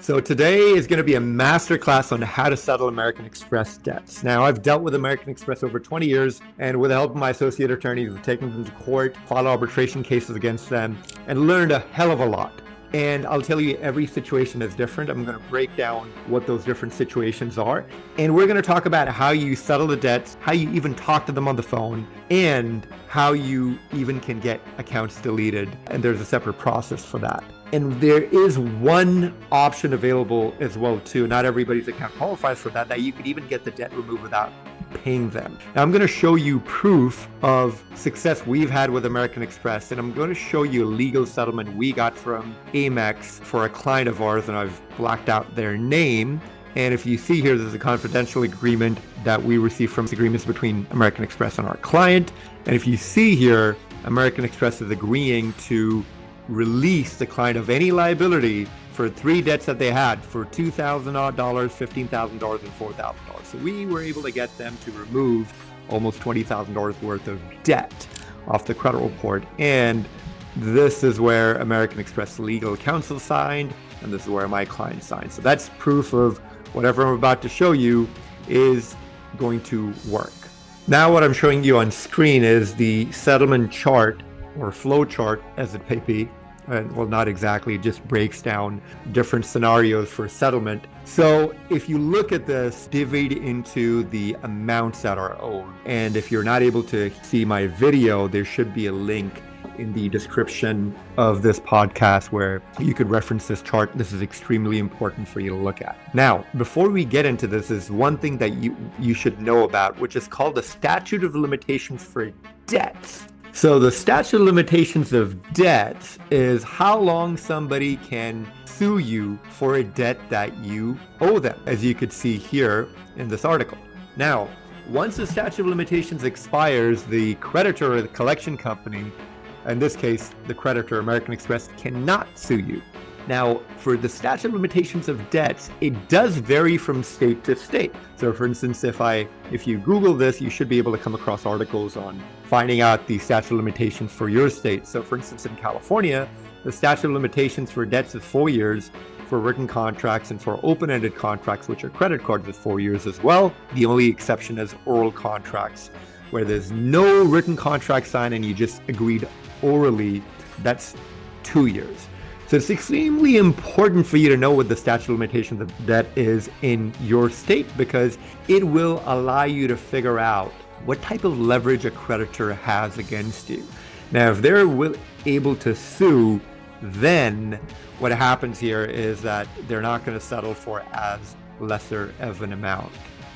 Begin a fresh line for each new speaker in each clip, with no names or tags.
So today is going to be a masterclass on how to settle American Express debts. Now, I've dealt with American Express over 20 years, and with the help of my associate attorneys, I've taken them to court, filed arbitration cases against them, and learned a hell of a lot. And I'll tell you, every situation is different. I'm going to break down what those different situations are. And we're going to talk about how you settle the debts, how you even talk to them on the phone, and how you even can get accounts deleted. And there's a separate process for that. And there is one option available as well too. Not everybody's account qualifies for that you could even get the debt removed without paying them. Now I'm going to show you proof of success we've had with American Express, and I'm going to show you a legal settlement we got from AMEX for a client of ours, and I've blacked out their name. And if you see here, there's a confidential agreement that we received from agreements between American Express and our client. And if you see here, American Express is agreeing to release the client of any liability for 3 debts that they had for $2,000 odd, $15,000, and $4,000. So we were able to get them to remove almost $20,000 worth of debt off the credit report. And this is where American Express legal counsel signed, and this is where my client signed. So that's proof of whatever I'm about to show you is going to work. Now what I'm showing you on screen is the settlement chart or flow chart, as it may be. Well, not exactly, it just breaks down different scenarios for settlement. So if you look at this, divvied into the amounts that are owed. And if you're not able to see my video, there should be a link in the description of this podcast where you could reference this chart. This is extremely important for you to look at. Now, before we get into this, is one thing that you should know about, which is called the statute of limitations for debts. So the statute of limitations of debts is how long somebody can sue you for a debt that you owe them, as you could see here in this article. Now, once the statute of limitations expires, the creditor or the collection company, in this case, the creditor, American Express, cannot sue you. Now, for the statute of limitations of debts, it does vary from state to state. So for instance, if you Google this, you should be able to come across articles on finding out the statute of limitations for your state. So for instance, in California, the statute of limitations for debts is 4 years for written contracts, and for open-ended contracts, which are credit cards, is 4 years as well. The only exception is oral contracts, where there's no written contract signed and you just agreed orally, that's 2 years. So it's extremely important for you to know what the statute of limitations of debt is in your state, because it will allow you to figure out what type of leverage a creditor has against you. Now, if they're able to sue, then what happens here is that they're not going to settle for as lesser of an amount.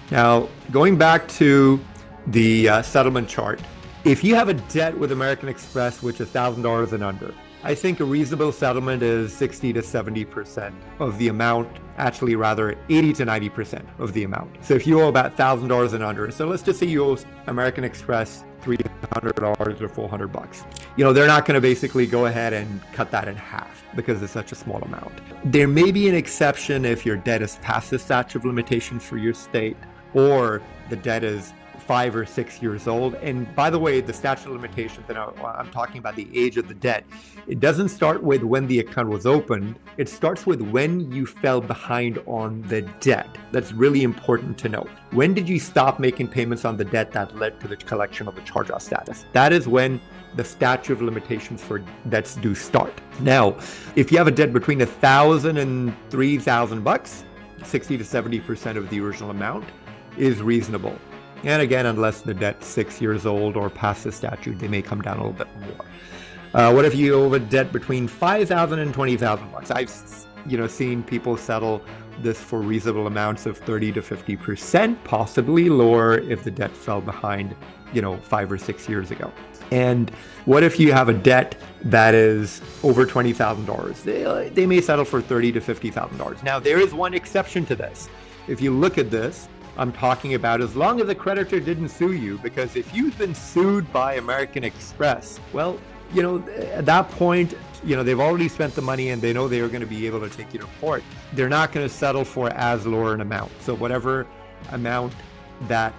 Now, going back to the settlement chart, if you have a debt with American Express which is $1,000 and under, I think a reasonable settlement is 60 to 70% of the amount, actually rather 80 to 90% of the amount. So if you owe about $1,000 and under, so let's just say you owe American Express $300 or $400. They're not going to basically go ahead and cut that in half because it's such a small amount. There may be an exception if your debt is past the statute of limitations for your state, or the debt is 5 or 6 years old. And by the way, the statute of limitations, and I'm talking about the age of the debt, it doesn't start with when the account was opened. It starts with when you fell behind on the debt. That's really important to know. When did you stop making payments on the debt that led to the collection of the charge-off status? That is when the statute of limitations for debts do start. Now, if you have a debt between $1,000 and $3,000, 60 to 70% of the original amount is reasonable. And again, unless the debt's 6 years old or past the statute, they may come down a little bit more. What if you owe a debt between $5,000 and $20,000? I've seen people settle this for reasonable amounts of 30 to 50%, possibly lower if the debt fell behind, 5 or 6 years ago. And what if you have a debt that is over $20,000? They may settle for $30,000 to $50,000. Now, there is one exception to this. If you look at this, I'm talking about as long as the creditor didn't sue you, because if you've been sued by American Express, well, at that point, they've already spent the money and they know they are going to be able to take you to court. They're not going to settle for as lower an amount. So whatever amount that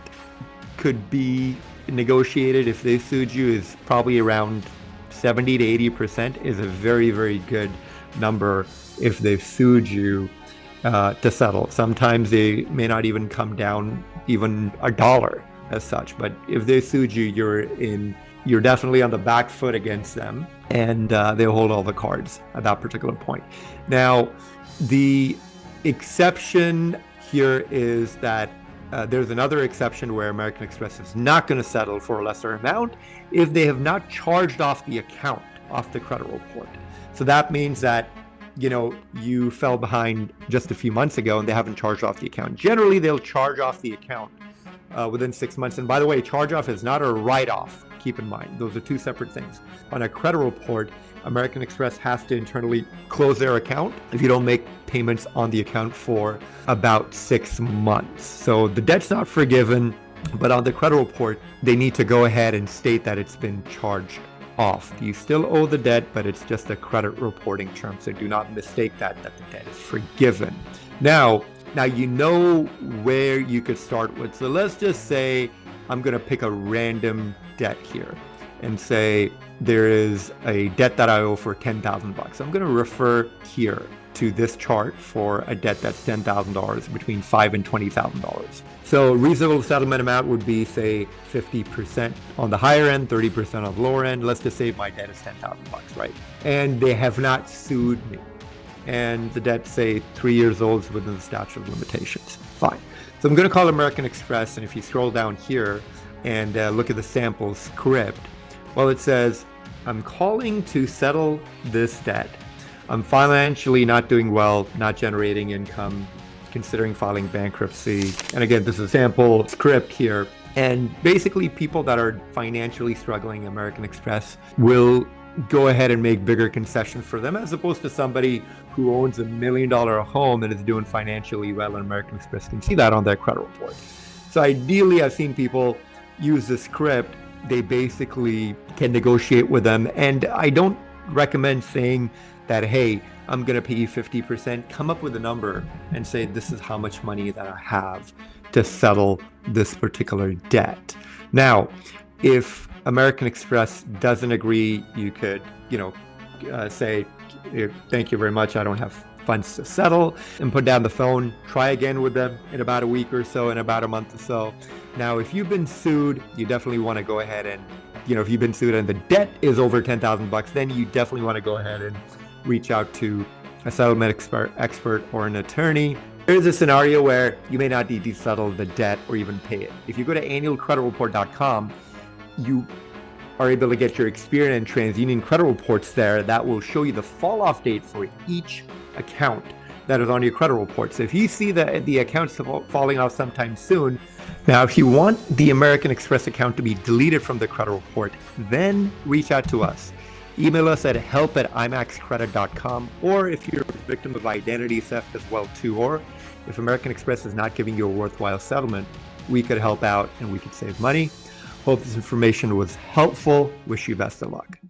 could be negotiated if they sued you is probably around 70 to 80% is a very, very good number if they've sued you. to settle. Sometimes they may not even come down even $1 as such. But if they sued you, you're definitely on the back foot against them, and they'll hold all the cards at that particular point. Now, the exception here is that there's another exception where American Express is not going to settle for a lesser amount if they have not charged off the account off the credit report. So that means that, you fell behind just a few months ago and they haven't charged off the account. Generally, they'll charge off the account within 6 months. And by the way, charge off is not a write-off. Keep in mind, those are two separate things. On a credit report, American Express has to internally close their account if you don't make payments on the account for about 6 months. So the debt's not forgiven, but on the credit report, they need to go ahead and state that it's been charged off. You still owe the debt, but it's just a credit reporting term. So do not mistake that the debt is forgiven. Now you know where you could start with. So let's just say I'm going to pick a random debt here and say there is a debt that I owe for $10,000. I'm going to refer here to this chart for a debt that's $10,000 between $5,000 and $20,000. So reasonable settlement amount would be, say, 50% on the higher end, 30% on the lower end. Let's just say my debt is $10,000, right? And they have not sued me. And the debt, say, 3 years old, is within the statute of limitations. Fine. So I'm going to call American Express, and if you scroll down here and look at the sample script, well, it says, I'm calling to settle this debt. I'm financially not doing well, not generating income, considering filing bankruptcy. And again, this is a sample script here. And basically, people that are financially struggling, American Express will go ahead and make bigger concessions for them, as opposed to somebody who owns $1 million home and is doing financially well, and American Express can see that on their credit report. So ideally, I've seen people use the script. They basically can negotiate with them. And I don't recommend saying that, hey, I'm going to pay you 50%. Come up with a number and say, this is how much money that I have to settle this particular debt. Now, if American Express doesn't agree, you could, say, thank you very much, I don't have funds to settle, and put down the phone. Try again with them in about a week or so, in about a month or so. Now, if you've been sued, you definitely want to go ahead and, if you've been sued and the debt is over $10,000, then you definitely want to go ahead and reach out to a settlement expert or an attorney. There's a scenario where you may not need to settle the debt or even pay it. If you go to annualcreditreport.com, you are able to get your Experian and TransUnion credit reports there that will show you the fall off date for each account that is on your credit report. So if you see that the account's falling off sometime soon, now if you want the American Express account to be deleted from the credit report, then reach out to us. Email us at help@imexcredit.com, or if you're a victim of identity theft as well too, or if American Express is not giving you a worthwhile settlement, we could help out and we could save money. Hope this information was helpful. Wish you best of luck.